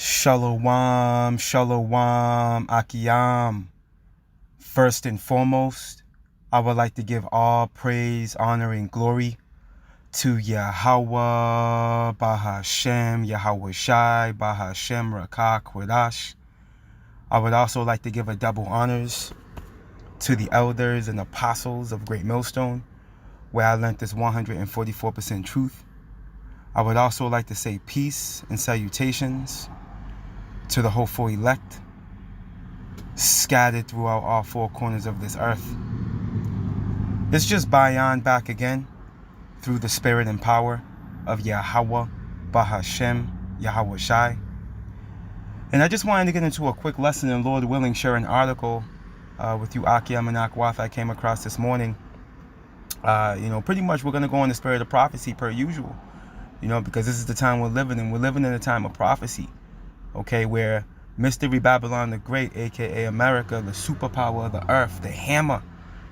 Shalom, shalom, akiyam. First and foremost, I would like to give all praise, honor, and glory to Yahweh, Bahashem, Yahweh Shai, Bahashem, Rakah, Kwadash. I would also like to give a double honors to the elders and apostles of Great Millstone, where I learned this 144% truth. I would also like to say peace and salutations to the hopeful elect, scattered throughout all four corners of this earth. It's just Bayan back again, through the spirit and power of Yahweh, Bahashem, Yahweh Shai. And I just wanted to get into a quick lesson, and Lord willing, share an article with you, Akiyam and Akwath, I came across this morning. Pretty much we're going to go on the spirit of prophecy per usual, because this is the time we're living in. We're living in a time of prophecy, okay, where Mystery Babylon the Great, aka America, the superpower of the earth, the hammer,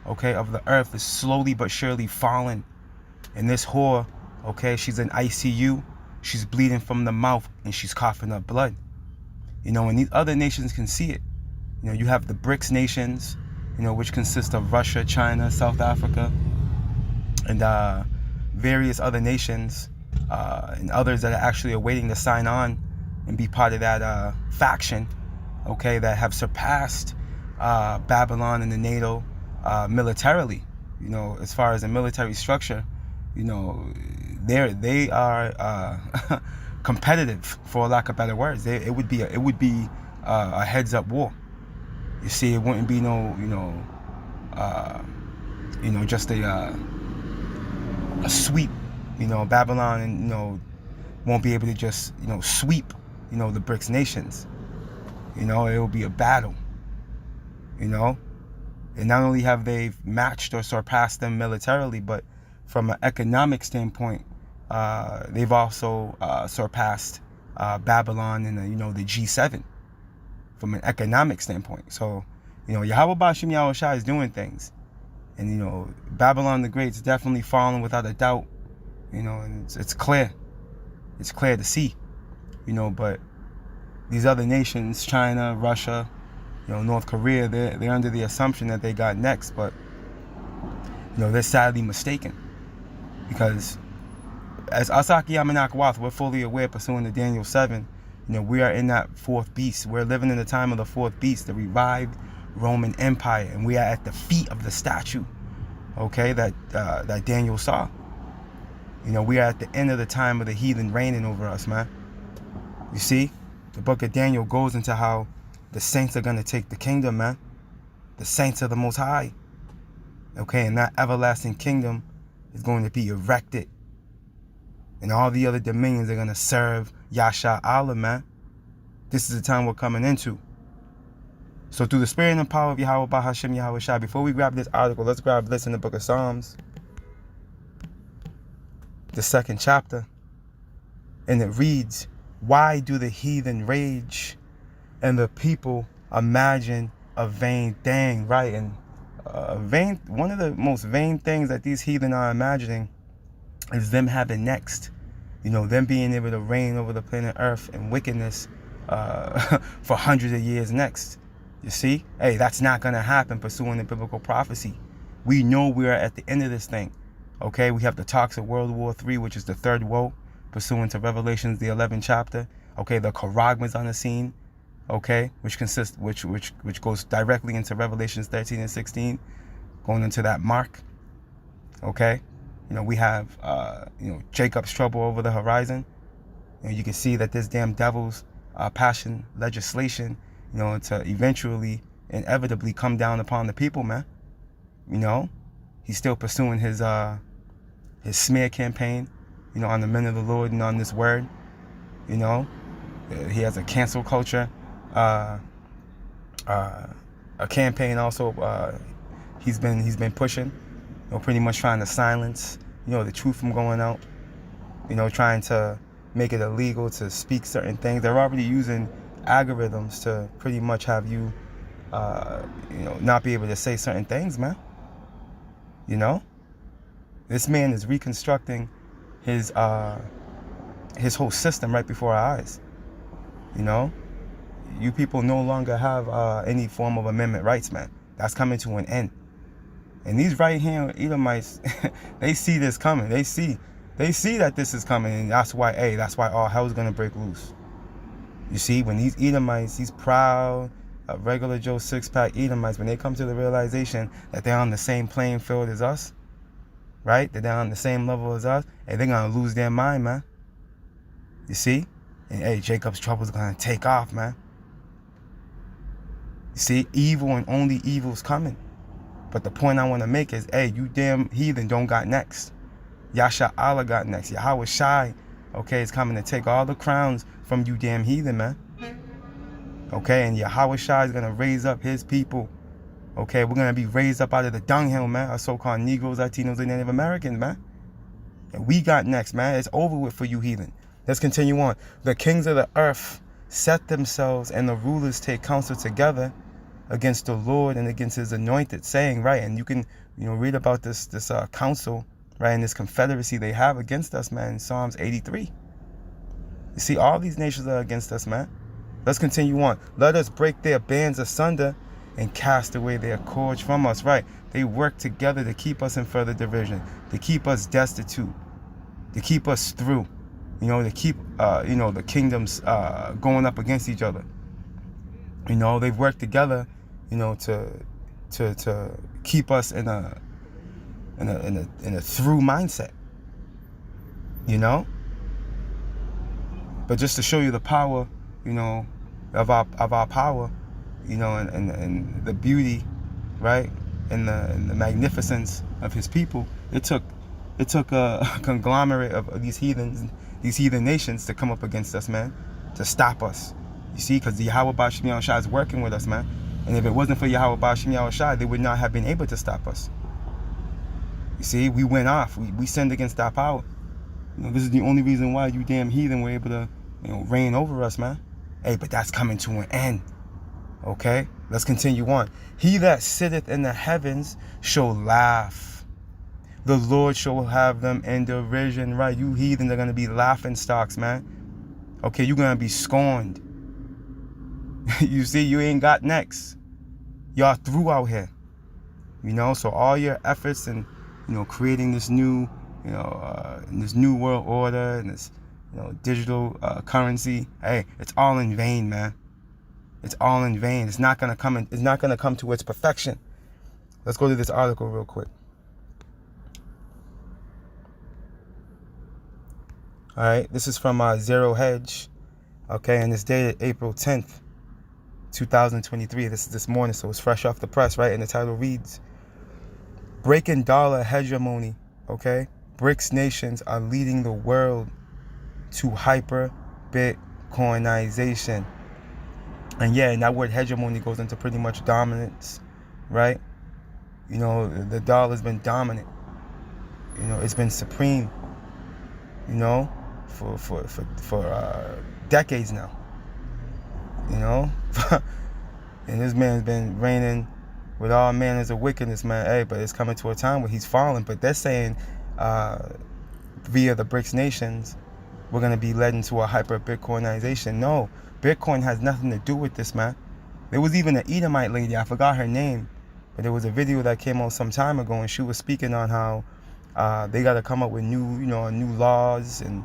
okay, of the earth, is slowly but surely falling. And this whore, okay, she's in ICU, she's bleeding from the mouth, and she's coughing up blood. And these other nations can see it. You have the BRICS nations, which consist of Russia, China, South Africa, and various other nations, and others that are actually awaiting to sign on and be part of that faction, okay, that have surpassed Babylon and the NATO militarily. As far as a military structure, they are competitive, for lack of better words. It would be a heads-up war. You see, it wouldn't be just a sweep. Babylon and won't be able to just sweep the BRICS nations. It will be a battle. And not only have they matched or surpassed them militarily, but from an economic standpoint, they've also surpassed Babylon and the G7 from an economic standpoint. So Yahweh Bashim Yahweh Shai is doing things, and Babylon the Great is definitely falling without a doubt. And it's clear to see. But these other nations, China, Russia, North Korea, they're under the assumption that they got next, but they're sadly mistaken, because as Asaki Yamanakwath, we're fully aware, pursuing to Daniel 7, we are in that fourth beast. We're living in the time of the fourth beast, the revived Roman Empire, and we are at the feet of the statue, okay, that Daniel saw. We are at the end of the time of the heathen reigning over us, man. You see, the book of Daniel goes into how the saints are going to take the kingdom, man. The saints of the Most High, okay, and that everlasting kingdom is going to be erected, and all the other dominions are going to serve Yasha Allah, man. This is the time we're coming into. So through the spirit and power of Yahweh Bahashem Yahweh Shai, before we grab this article, let's grab this in the book of Psalms, the 2nd chapter, and it reads, "Why do the heathen rage and the people imagine a vain thing?" Right? And one of the most vain things that these heathen are imagining is them having next, them being able to reign over the planet Earth in wickedness for hundreds of years next. You see, hey, that's not going to happen pursuing the biblical prophecy. We know we are at the end of this thing. Okay, we have the talks of World War III, which is the third woe, pursuant to Revelations, the 11th chapter. Okay, the Charagma's on the scene. Okay, which goes directly into Revelations 13 and 16, going into that mark. Okay, we have Jacob's trouble over the horizon. You can see that this damn devil's passion legislation, to eventually, inevitably come down upon the people, man. He's still pursuing his smear campaign, on the men of the Lord and on this word. He has a cancel culture, a campaign also. He's been pushing, pretty much trying to silence, the truth from going out. Trying to make it illegal to speak certain things. They're already using algorithms to pretty much have you, not be able to say certain things, man. This man is reconstructing his whole system right before our eyes. You know, you people no longer have any form of amendment rights, man. That's coming to an end. And these right here Edomites, they see this coming. They see that this is coming, and that's why all hell's gonna break loose. You see, when these Edomites, these proud, regular Joe six-pack Edomites, when they come to the realization that they're on the same playing field as us, right? That they're on the same level as us, and they're gonna lose their mind, man. You see? And hey, Jacob's trouble's gonna take off, man. You see, evil and only evil's coming. But the point I want to make is, hey, you damn heathen don't got next. Yasha Allah got next. Yahweh Shai, okay, is coming to take all the crowns from you damn heathen, man. Okay, and Yahweh Shai is going to raise up his people. Okay, we're going to be raised up out of the dunghill, man. Our so-called Negroes, Latinos, and Native Americans, man. And we got next, man. It's over with for you heathen. Let's continue on. The kings of the earth set themselves, and the rulers take counsel together against the Lord and against his anointed, saying, right, and you can, read about this council, right, and this confederacy they have against us, man, in Psalms 83. You see, all these nations are against us, man. Let's continue on. Let us break their bands asunder and cast away their cords from us, right? They work together to keep us in further division, to keep us destitute, to keep us through, to keep, the kingdoms going up against each other. They've worked together, to keep us in a through mindset, But just to show you the power, of our power, and the beauty, right, and the magnificence of his people, it took a conglomerate of these heathen nations to come up against us, man, to stop us. You see, because the Yahweh Ba'Shem Yahweh Shai is working with us, man. And if it wasn't for Yahweh Ba'Shem Yahweh Shai, they would not have been able to stop us. You see, we went off. We sinned against our power. This is the only reason why you damn heathen were able to, reign over us, man. Hey, but that's coming to an end. Okay? Let's continue on. He that sitteth in the heavens shall laugh. The Lord shall have them in derision, right? You heathen are going to be laughing stocks, man. Okay, you're going to be scorned. You see, you ain't got next. Y'all through out here. So all your efforts in, creating this new, this new world order and this, digital currency, hey, it's all in vain, man. It's all in vain. It's not gonna come to its perfection. Let's go to this article real quick. All right, this is from Zero Hedge. Okay, and it's dated April 10th. 2023. This is this morning, so it's fresh off the press, right? And the title reads, Breaking Dollar Hegemony, okay? BRICS nations are leading the world to hyper-Bitcoinization. And yeah, and that word hegemony goes into pretty much dominance, right? The dollar's been dominant. It's been supreme, for decades now. And this man's been reigning with all manners of wickedness, man. Hey, but it's coming to a time where he's falling. But they're saying via the BRICS nations, we're going to be led into a hyper-Bitcoinization. No, Bitcoin has nothing to do with this, man. There was even an Edomite lady, I forgot her name, but there was a video that came out some time ago, and she was speaking on how they got to come up with new laws and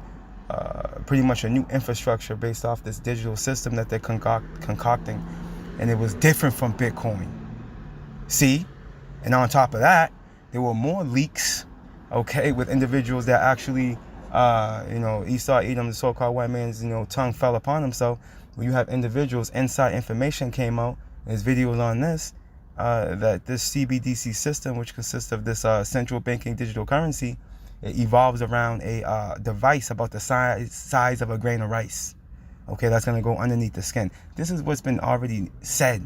pretty much a new infrastructure based off this digital system that they're concocting. And it was different from Bitcoin. See? And on top of that, there were more leaks, okay, with individuals that actually, Esau, Edom, the so-called white man's, tongue fell upon himself. When you have individuals, inside information came out, there's videos on this, that this CBDC system, which consists of this central banking digital currency, it evolves around a device about the size of a grain of rice. Okay, that's going to go underneath the skin. This is what's been already said.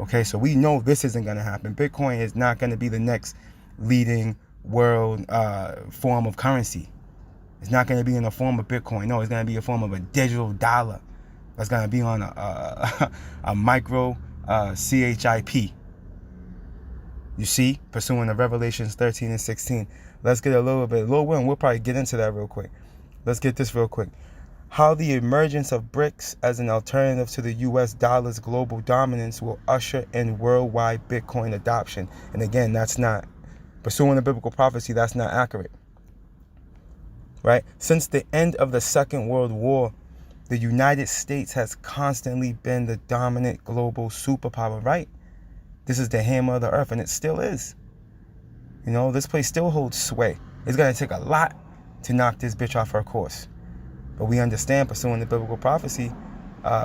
Okay, so we know this isn't going to happen. Bitcoin is not going to be the next leading world form of currency. It's not going to be in the form of Bitcoin. No, it's going to be a form of a digital dollar. That's going to be on a micro CHIP. You see, pursuing the Revelations 13 and 16. Let's get a little bit. Lil Will, we'll probably get into that real quick. Let's get this real quick. How the emergence of BRICS as an alternative to the US dollar's global dominance will usher in worldwide Bitcoin adoption. And again, that's not, pursuing the biblical prophecy, that's not accurate. Right? Since the end of the Second World War, the United States has constantly been the dominant global superpower, right? This is the hammer of the earth, and it still is. You know, this place still holds sway. It's going to take a lot to knock this bitch off her course. But we understand, pursuing the biblical prophecy,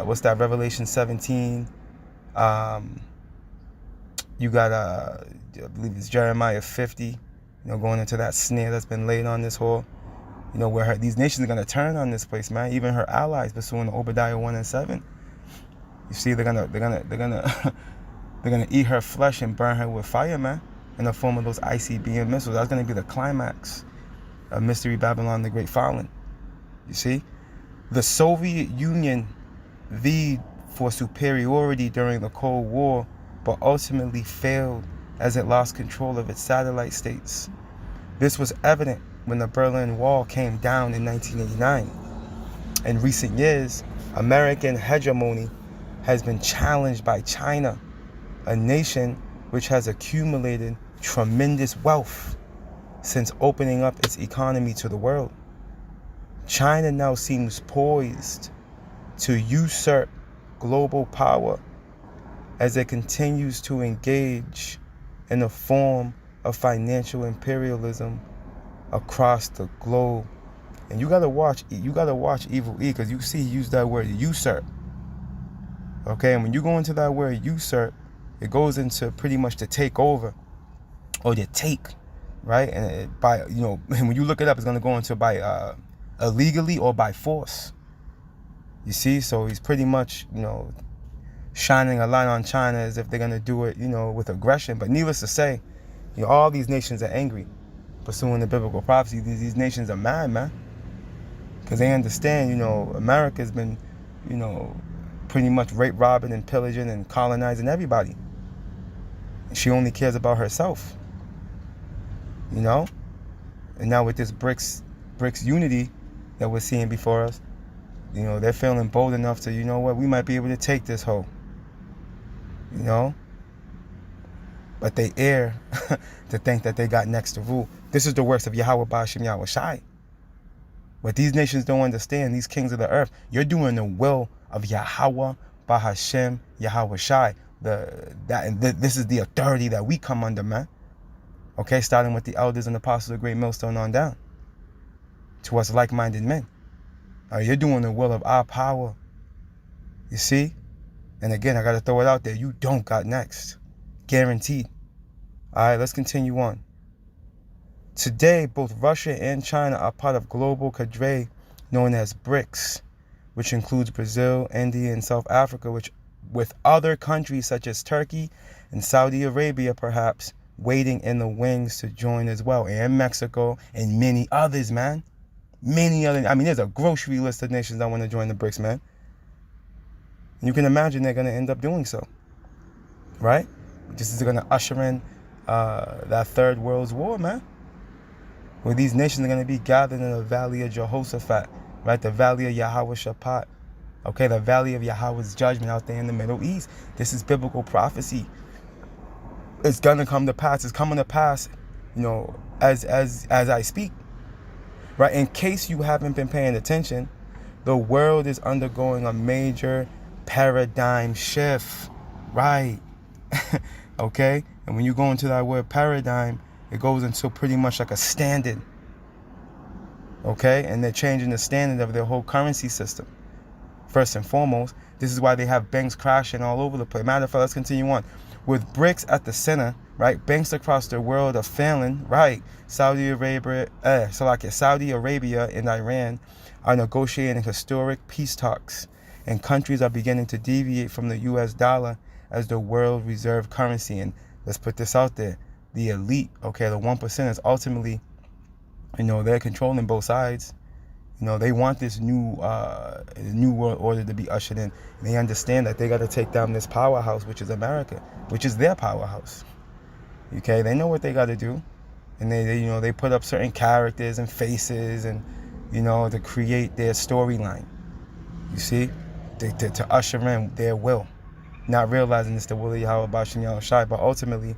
what's that, Revelation 17, you got, I believe it's Jeremiah 50, you know, going into that snare that's been laid on this whore, you know, where these nations are going to turn on this place, man. Even her allies, pursuing Obadiah 1 and 7. You see, they're gonna eat her flesh and burn her with fire, man, in the form of those ICBM missiles. That's gonna be the climax of Mystery Babylon, the Great Fallen. You see, the Soviet Union vied for superiority during the Cold War, but ultimately failed as it lost control of its satellite states. This was evident when the Berlin Wall came down in 1989. In recent years, American hegemony has been challenged by China, a nation which has accumulated tremendous wealth since opening up its economy to the world. China now seems poised to usurp global power as it continues to engage in a form of financial imperialism across the globe. And you gotta watch Evil E, because you see he used that word usurp. Okay, and when you go into that word usurp, it goes into pretty much to take over or to take, right? And when you look it up, it's gonna go into by illegally or by force. You see, so he's pretty much, shining a light on China as if they're gonna do it, with aggression. But needless to say, all these nations are angry, pursuing the biblical prophecy. These nations are mad, man, because they understand, America's been, pretty much rape, robbing, and pillaging and colonizing everybody. She only cares about herself, And now with this BRICS unity that we're seeing before us, they're feeling bold enough to, we might be able to take this hoe. But they err to think that they got next to rule. This is the works of Yahweh Ba'ashem Yahweh Shai. What these nations don't understand, these kings of the earth, you're doing the will of Yahweh Ba'ashem Yahweh Shai. This is the authority that we come under, man. Okay, starting with the elders and apostles of Great Millstone on down to us like-minded men. You're doing the will of our power. You see? And again, I got to throw it out there. You don't got next. Guaranteed. All right, let's continue on. Today, both Russia and China are part of global cadre known as BRICS, which includes Brazil, India, and South Africa, which with other countries such as Turkey and Saudi Arabia, perhaps, waiting in the wings to join as well, and Mexico and many others, man. Many other, there's a grocery list of nations that want to join the BRICS, man. And you can imagine they're going to end up doing so, right? This is going to usher in that third world's war, man, where these nations are going to be gathered in the valley of Jehoshaphat, right? The valley of Yahweh Shaphat, okay? The valley of Yahweh's judgment out there in the Middle East. This is biblical prophecy. It's going to come to pass. It's coming to pass, as I speak, right? In case you haven't been paying attention, the world is undergoing a major paradigm shift, right? Okay? And when you go into that word paradigm, it goes into pretty much like a standard, okay? And they're changing the standard of their whole currency system. First and foremost, this is why they have banks crashing all over the place. Matter of fact, let's continue on. With BRICS at the center, right? Banks across the world are failing, right? Saudi Arabia and Iran are negotiating historic peace talks, and countries are beginning to deviate from the US dollar as the world reserve currency. And let's put this out there. The elite, okay, the 1% is ultimately, they're controlling both sides. They want this new world order to be ushered in. And they understand that they got to take down this powerhouse, which is America, which is their powerhouse. Okay, they know what they got to do, and they put up certain characters and faces and to create their storyline. You see? To usher in their will. Not realizing it's the will of Yahweh Bashim Yahweh Shai. But ultimately,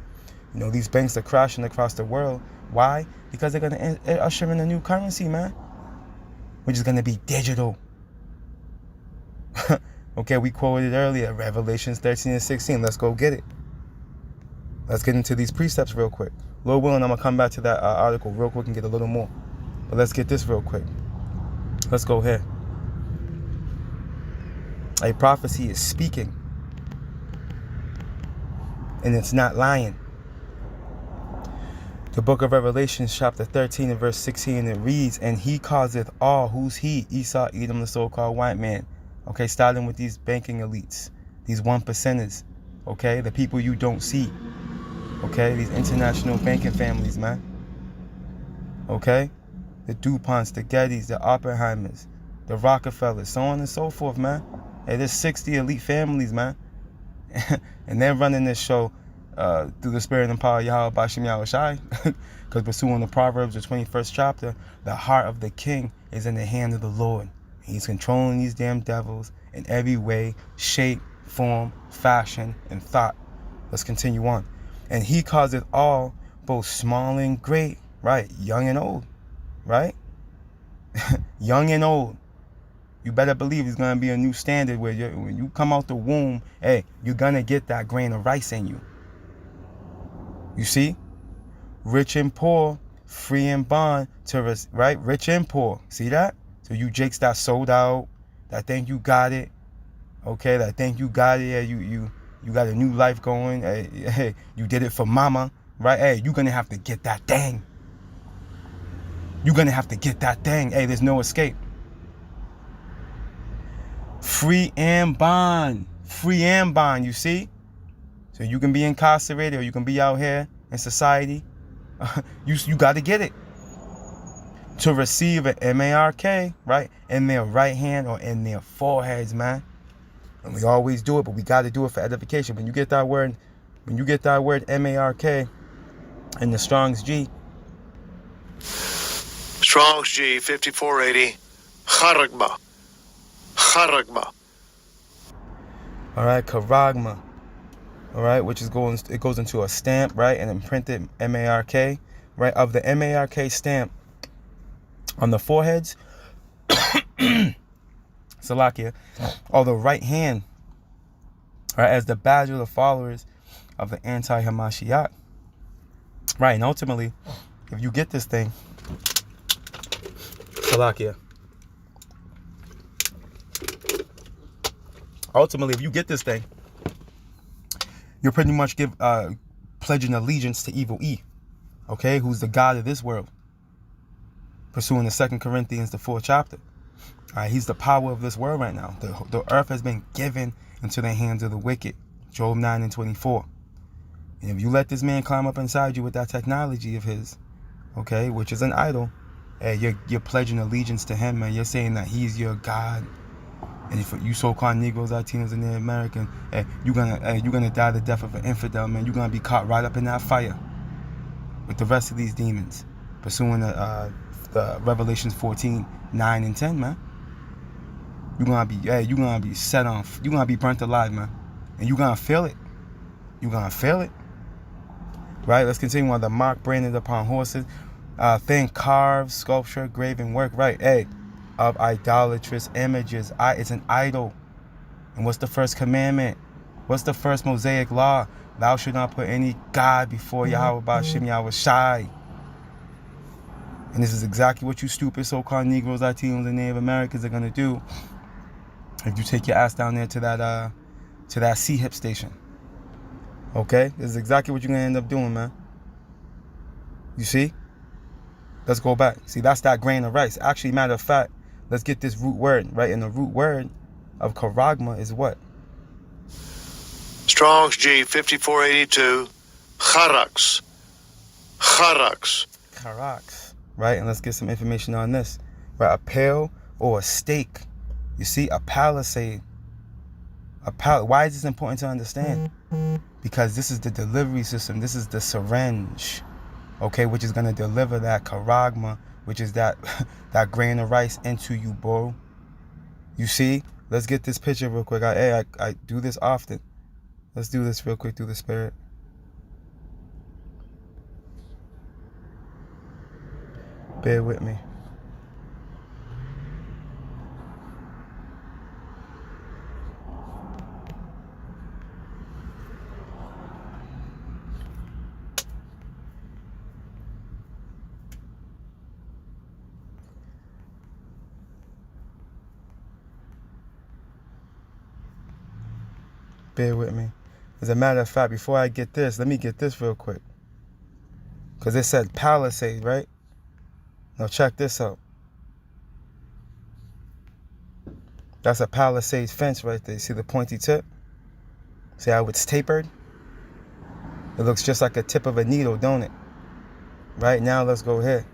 these banks are crashing across the world. Why? Because they're going to usher in a new currency, man. Which is going to be digital. Okay, we quoted earlier, Revelations 13 and 16. Let's go get it. Let's get into these precepts real quick. Lord willing, I'm going to come back to that article real quick and get a little more. But let's get this real quick. Let's go here. A prophecy is speaking. And it's not lying. The book of Revelations, chapter 13 and verse 16, it reads, and he causeth all, who's he? Esau, Edom, the so-called white man. Okay, starting with these banking elites, these 1%ers, okay, the people you don't see, okay, these international banking families, man, okay, the DuPonts, the Gettys, the Oppenheimers, the Rockefellers, so on and so forth, man. Hey, there's 60 elite families, man, and they're running this show through the spirit and power of Yahweh Bashim Yahweh Shai, because pursuing the Proverbs, the 21st chapter, the heart of the king is in the hand of the Lord. He's controlling these damn devils in every way, shape, form, fashion, and thought. Let's continue on. And he causeth all, both small and great, right? Young and old, right? Young and old. You better believe it's going to be a new standard where when you come out the womb, hey, you're going to get that grain of rice in you. You see? Rich and poor, free and bond, right? Rich and poor. See that? So you jakes that sold out, that think you got it, okay? That think you got it, yeah, you got a new life going. Hey, you did it for mama, right? Hey, you're gonna have to get that thing. You're gonna have to get that thing. Hey, there's no escape. Free and bond, you see? So you can be incarcerated or you can be out here in society. You got to get it. To receive an MARK, right, in their right hand or in their foreheads, man. And we always do it, but we got to do it for edification. When you get that word MARK in the Strong's G. Strong's G 5480. Charagma. All right, Karagma. All right, which is it goes into a stamp, right, and imprinted MARK, right, of the MARK stamp on the foreheads, Salakia, or the right hand, right, as the badge of the followers of the anti-Hamashiach, right, and ultimately, if you get this thing, Salakia, you're pretty much pledging allegiance to evil E, okay, who's the god of this world. Pursuing the 2 Corinthians, the 4th chapter. All right, he's the power of this world right now. The earth has been given into the hands of the wicked. Job 9 and 24. And if you let this man climb up inside you with that technology of his, okay, which is an idol, you're pledging allegiance to him, man. You're saying that he's your God. And if you so-called Negroes, Latinos, and Native American, you're gonna die the death of an infidel, man. You're gonna be caught right up in that fire with the rest of these demons, pursuing the Revelations 14, 9 and 10, man. You're gonna be set on. You're gonna be burnt alive, man, and you're gonna feel it. Right? Let's continue on. The mark branded upon horses, thing carved, sculpture, graven work. Right? Of idolatrous images. It's an idol. And what's the first commandment? What's the first Mosaic law? Thou shalt not put any God before Yahweh Bashim Yahweh Shai. And this is exactly what you stupid so-called Negroes, Latinos, and Native Americans are gonna do if you take your ass down there to that C-hip station. Okay? This is exactly what you're gonna end up doing, man. You see? Let's go back. See, that's that grain of rice. Actually, matter of fact, let's get this root word, right? And the root word of charagma is what? Strong's G 5482. Charax. Right? And let's get some information on this. Right? A pail or a stake. You see, a palisade. Why is this important to understand? Because this is the delivery system. This is the syringe. Okay, which is going to deliver that charagma, which is that grain of rice into you, bro. You see? Let's get this picture real quick. I do this often. Let's do this real quick through the spirit. Bear with me. Bear with me. As a matter of fact, before I get this, let me get this real quick. Because it said palisade, right? Now check this out. That's a palisade fence right there. You see the pointy tip? See how it's tapered? It looks just like a tip of a needle, don't it? Right now, let's go here.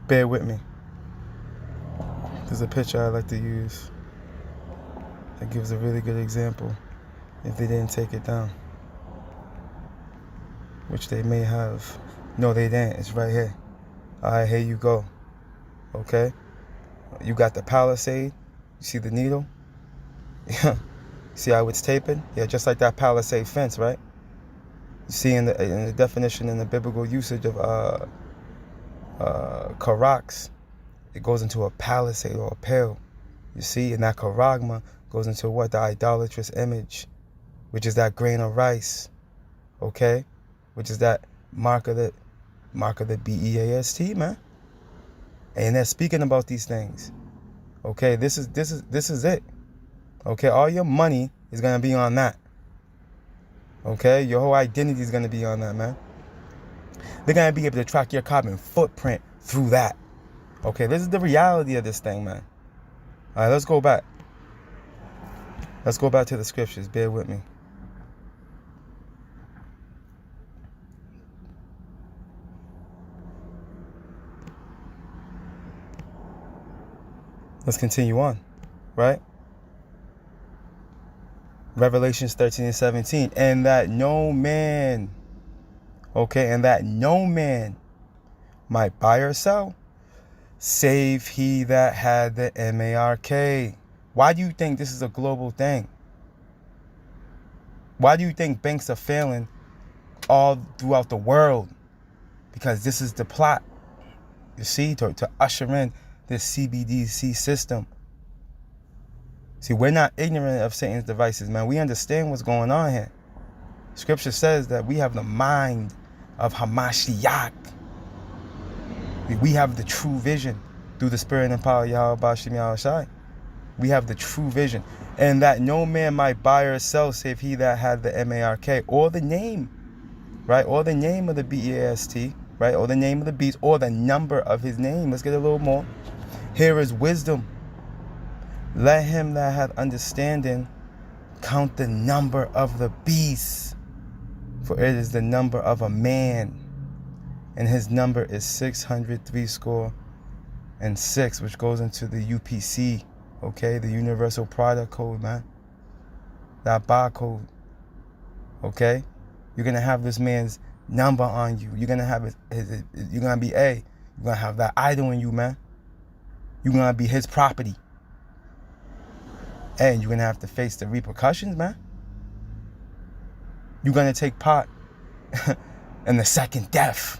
Bear with me. There's a picture I like to use that gives a really good example if they didn't take it down. Which they may have. No, they didn't. It's right here. Alright, here you go. Okay? You got the palisade. You see the needle? Yeah. See how it's tapered? Yeah, just like that palisade fence, right? You see in the definition in the biblical usage of karaks, it goes into a palisade or a pale. You see, and that karagma goes into what? The idolatrous image, which is that grain of rice, okay? Which is that mark of the BEAST, man. And they're speaking about these things. Okay, this is it. Okay, all your money is gonna be on that. Okay, your whole identity is gonna be on that, man. They're gonna be able to track your carbon footprint through that. Okay, this is the reality of this thing, man. All right, let's go back. Let's go back to the scriptures. Bear with me. Let's continue on, right? Revelations 13 and 17. And that no man, okay, and that no man might buy or sell, save he that had the MARK. Why do you think this is a global thing? Why do you think banks are failing all throughout the world? Because this is the plot, you see, to usher in this CBDC system. See, we're not ignorant of Satan's devices, man. We understand what's going on here. Scripture says that we have the mind of Hamashiach. We have the true vision through the spirit and power of Yahweh Bashim Yahushai. We have the true vision. And that no man might buy or sell save he that had the MARK, or the name, right? Or the name of the BEAST, right? Or the name of the beast, or the number of his name. Let's get a little more. Here is wisdom. Let him that hath understanding count the number of the beast, for it is the number of a man, and his number is 603 which goes into the UPC, okay, the Universal Product Code, man, that barcode, okay. You're gonna have this man's number on you. You're gonna have you're gonna be you're gonna have that idol in you, man. You're gonna be his property. And you're going to have to face the repercussions, man. You're going to take part in the second death.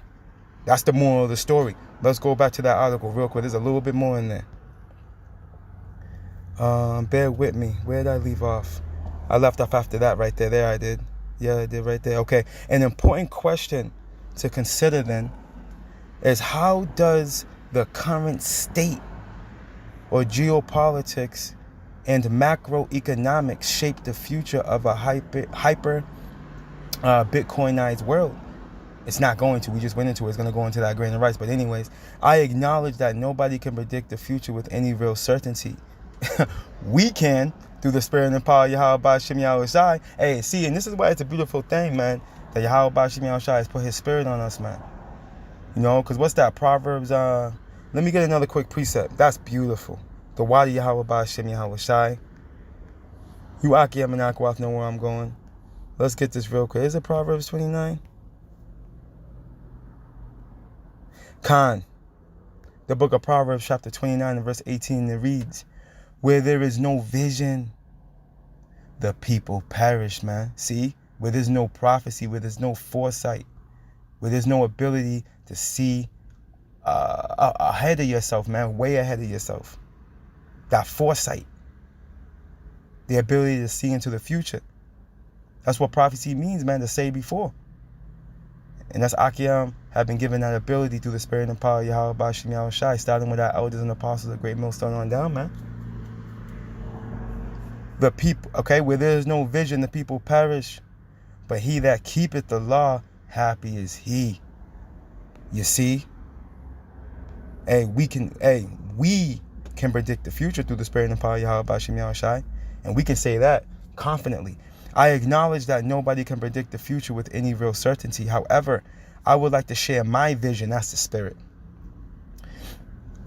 That's the moral of the story. Let's go back to that article real quick. There's a little bit more in there. Bear with me. Where did I leave off? I left off after that right there. There I did. Yeah, I did right there. Okay. An important question to consider then is, how does the current state or geopolitics and macroeconomics shape the future of a hyper Bitcoinized world? It's not going to. We just went into it. It's going to go into that grain of rice. But anyways, I acknowledge that nobody can predict the future with any real certainty. We can, through the spirit and power of Yahweh Bashim Yahushai. Hey, see, and this is why it's a beautiful thing, man, that Yahweh Bashim Yahushai has put his spirit on us, man. You know, because what's that? Proverbs, let me get another quick precept. That's beautiful. The Wadi Yahweh Bashim Yahushai. You Aki Amanakwath know where I'm going. Let's get this real quick. Is it Proverbs 29? Khan. The book of Proverbs, chapter 29, and verse 18, it reads, where there is no vision, the people perish, man. See? Where there's no prophecy, where there's no foresight, where there's no ability to see ahead of yourself, man, way ahead of yourself. That foresight, the ability to see into the future. That's what prophecy means, man, to say before. And that's Akim have been given that ability through the spirit and power of Yahweh Bashim Yahweh Shai, starting with our elders and apostles, a great millstone on down, man. The people, okay, where there is no vision, the people perish. But he that keepeth the law, happy is he. You see? We can predict the future through the spirit and power of Yahweh Bashim Yahweh Shai. And we can say that confidently. I acknowledge that nobody can predict the future with any real certainty. However, I would like to share my vision. That's the spirit.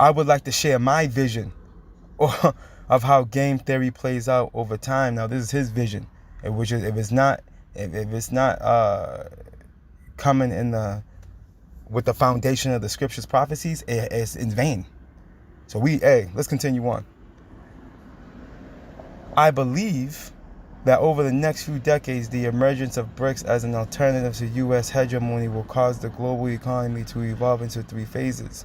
I would like to share my vision of how game theory plays out over time. Now, this is his vision. If it's not coming in with the foundation of the scriptures prophecies, it's in vain. So let's continue on. I believe that over the next few decades, the emergence of BRICS as an alternative to U.S. hegemony will cause the global economy to evolve into 3 phases.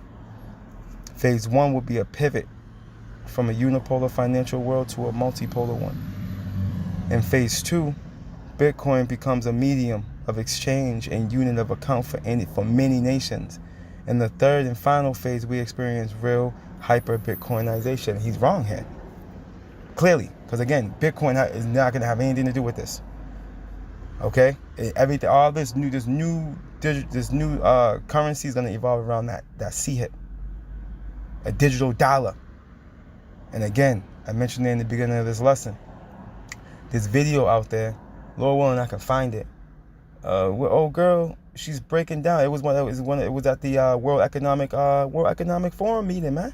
Phase 1 will be a pivot from a unipolar financial world to a multipolar one. In phase 2, Bitcoin becomes a medium of exchange and unit of account for many nations. In the third and final phase, we experience real hyper-Bitcoinization. He's wrong here. Clearly, because again, Bitcoin is not going to have anything to do with this. Okay, everything, all this new currency is going to evolve around that C-hit, a digital dollar. And again, I mentioned it in the beginning of this lesson. This video out there, Lord willing, I can find it. Old girl, she's breaking down. It was at the World Economic Forum meeting, man.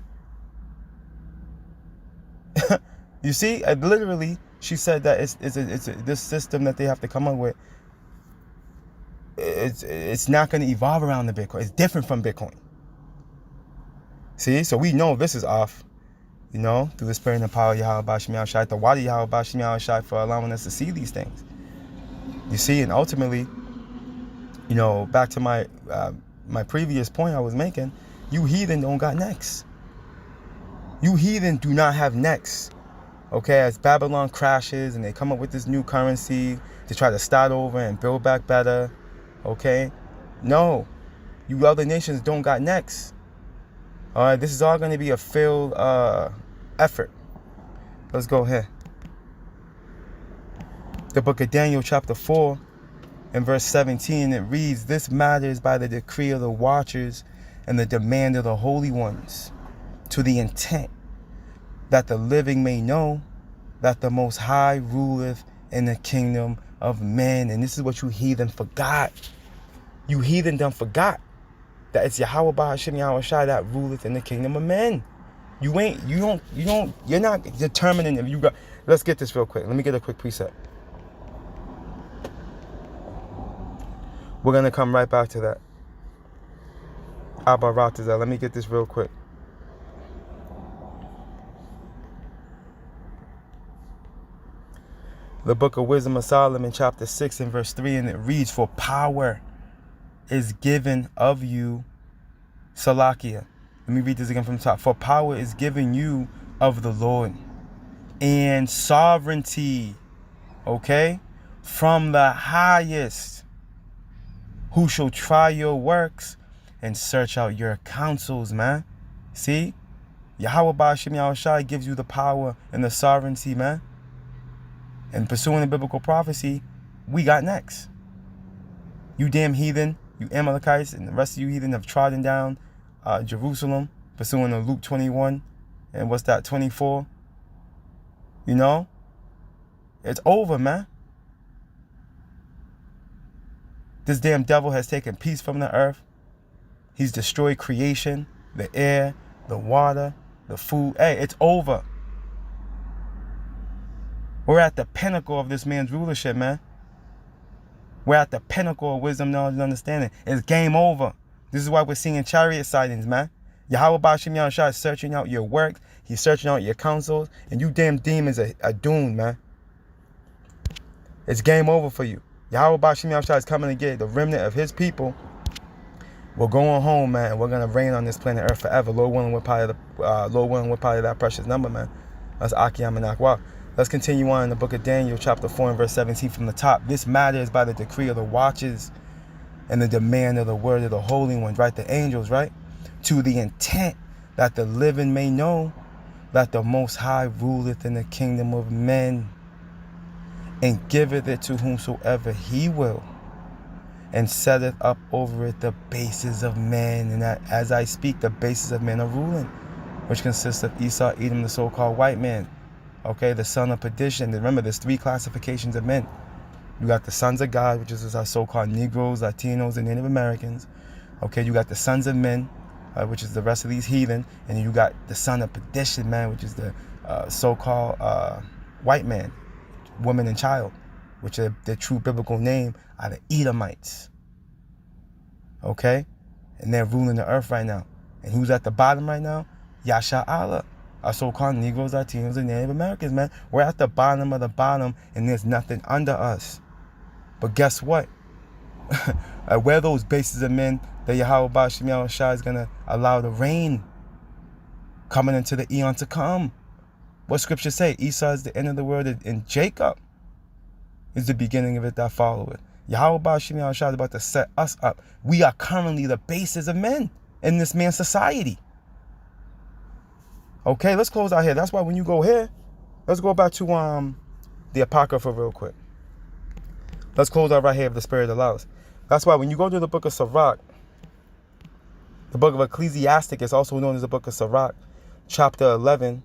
You see, literally, she said that it's this system that they have to come up with. It's not going to evolve around the Bitcoin. It's different from Bitcoin. See, so we know this is off. You know, through the spirit and power of Yahweh Bashim Yahweh Shai, the Wadi Yahweh Bashim Yahweh Shai for allowing us to see these things. You see, and ultimately, you know, back to my previous point I was making, you heathen don't got necks. You heathen do not have necks. Okay, as Babylon crashes and they come up with this new currency to try to start over and build back better. Okay, no, you other nations don't got necks. All right, this is all going to be a failed effort. Let's go here. The book of Daniel, chapter 4, and verse 17, it reads, this matters by the decree of the watchers and the demand of the holy ones, to the intent that the living may know that the Most High ruleth in the kingdom of men. And this is what you heathen forgot. You heathen done forgot that it's Yahweh Ba'ashim Yahweh Shai that ruleth in the kingdom of men. You're not determining if you got. Let's get this real quick. Let me get a quick precept. We're gonna come right back to that. Abba Ratazah. Let me get this real quick. The book of Wisdom of Solomon, chapter 6 and verse 3, and it reads, for power is given of you, Salakia. Let me read this again from the top. For power is given you of the Lord, and sovereignty, okay, from the highest, who shall try your works and search out your counsels, man. See? Yahweh Ba'ashim Yahweh Shai gives you the power and the sovereignty, man. And pursuing the biblical prophecy, we got next. You damn heathen, you Amalekites, and the rest of you heathen have trodden down Jerusalem, pursuing the Luke 21, and what's that, 24? You know? It's over, man. This damn devil has taken peace from the earth. He's destroyed creation, the air, the water, the food. Hey, it's over. We're at the pinnacle of this man's rulership, man. We're at the pinnacle of wisdom, knowledge, and understanding. It's game over. This is why we're seeing chariot sightings, man. Yahweh Bashim Yahushua is searching out your works. He's searching out your counsels. And you damn demons are doomed, man. It's game over for you. Yahweh Bashim Yahushua is coming to get the remnant of his people. We're going home, man. We're going to reign on this planet Earth forever. Lord willing, we're part of that precious number, man. That's Akiyam and Akwah. Let's continue on in the book of Daniel, chapter 4 and verse 17 from the top. This matter is by the decree of the watches and the demand of the word of the Holy One, right? The angels, right? To the intent that the living may know that the Most High ruleth in the kingdom of men and giveth it to whomsoever he will and setteth up over it the bases of men. And that, as I speak, the bases of men are ruling, which consists of Esau, Edom, the so-called white man. Okay, the son of perdition. Remember, there's 3 classifications of men. You got the sons of God, which is our so-called Negroes, Latinos, and Native Americans. Okay, you got the sons of men, which is the rest of these heathen. And then you got the son of perdition, man, which is the so-called white man, woman and child, which are the true biblical name are the Edomites. Okay? And they're ruling the earth right now. And who's at the bottom right now? Yasha Allah. Our so-called Negroes, Latinos, and Native Americans, man. We're at the bottom of the bottom, and there's nothing under us. But guess what? Where those bases of men that Yahweh Bashim Yahushua is going to allow to reign coming into the eon to come. What scripture say? Esau is the end of the world, and Jacob is the beginning of it that followeth. Yahweh Bashim Yahushua is about to set us up. We are currently the bases of men in this man's society. Okay, let's close out here. That's why when you go here, let's go back to the Apocrypha real quick. Let's close out right here if the Spirit allows. That's why when you go to the book of Sirach, the book of Ecclesiastic is also known as the book of Sirach, chapter 11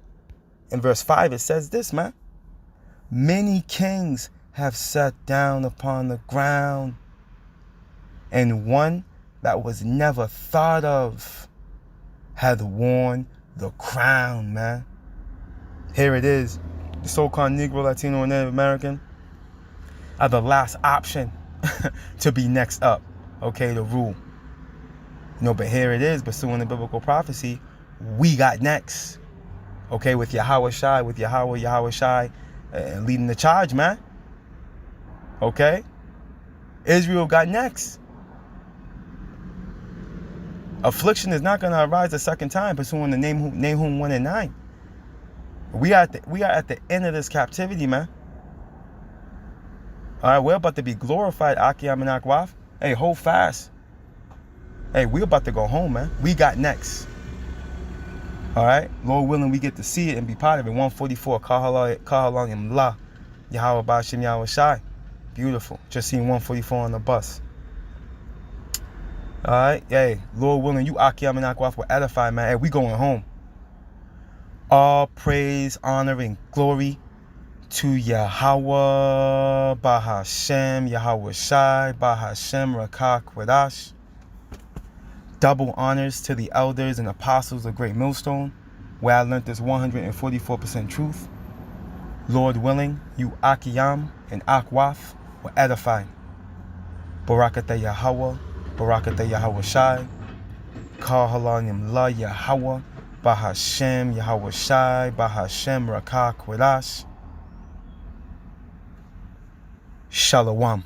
and verse 5, it says this, man. Many kings have sat down upon the ground, and one that was never thought of hath worn the crown, man. Here it is. The so-called Negro, Latino, and Native American are the last option to be next up, okay, to rule. But here it is, pursuing the biblical prophecy, we got next. Okay, with Yahweh Shai, with Yahweh Shai, leading the charge, man. Okay? Israel got next. Affliction is not going to arise a second time, pursuing the Nahum 1 and 9. We are at the end of this captivity, man. All right, we're about to be glorified, Akiyam and Akwaf. Hey, hold fast. Hey, we're about to go home, man. We got next. All right, Lord willing, we get to see it and be part of it. 144, Kahalang Imla, Yahweh Bashim Yahweh Shai. Beautiful. Just seen 144 on the bus. All right, hey, Lord willing, you Akiyam and Akwaf will edify, man. Hey, we going home. All praise, honor, and glory to Yahweh, Bahashem, Yahweh Shai, Bahashem, Rakah, Kwadash. Double honors to the elders and apostles of Great Millstone, where I learned this 144% truth. Lord willing, you Akiyam and Akwaf will edify. Barakatah Yahweh, Barakatah Yahweh Shai, Kahalang La Yahweh, Bahashem, Yahweh Shai, Bahashem, Rakah, Kwadash. Shalom.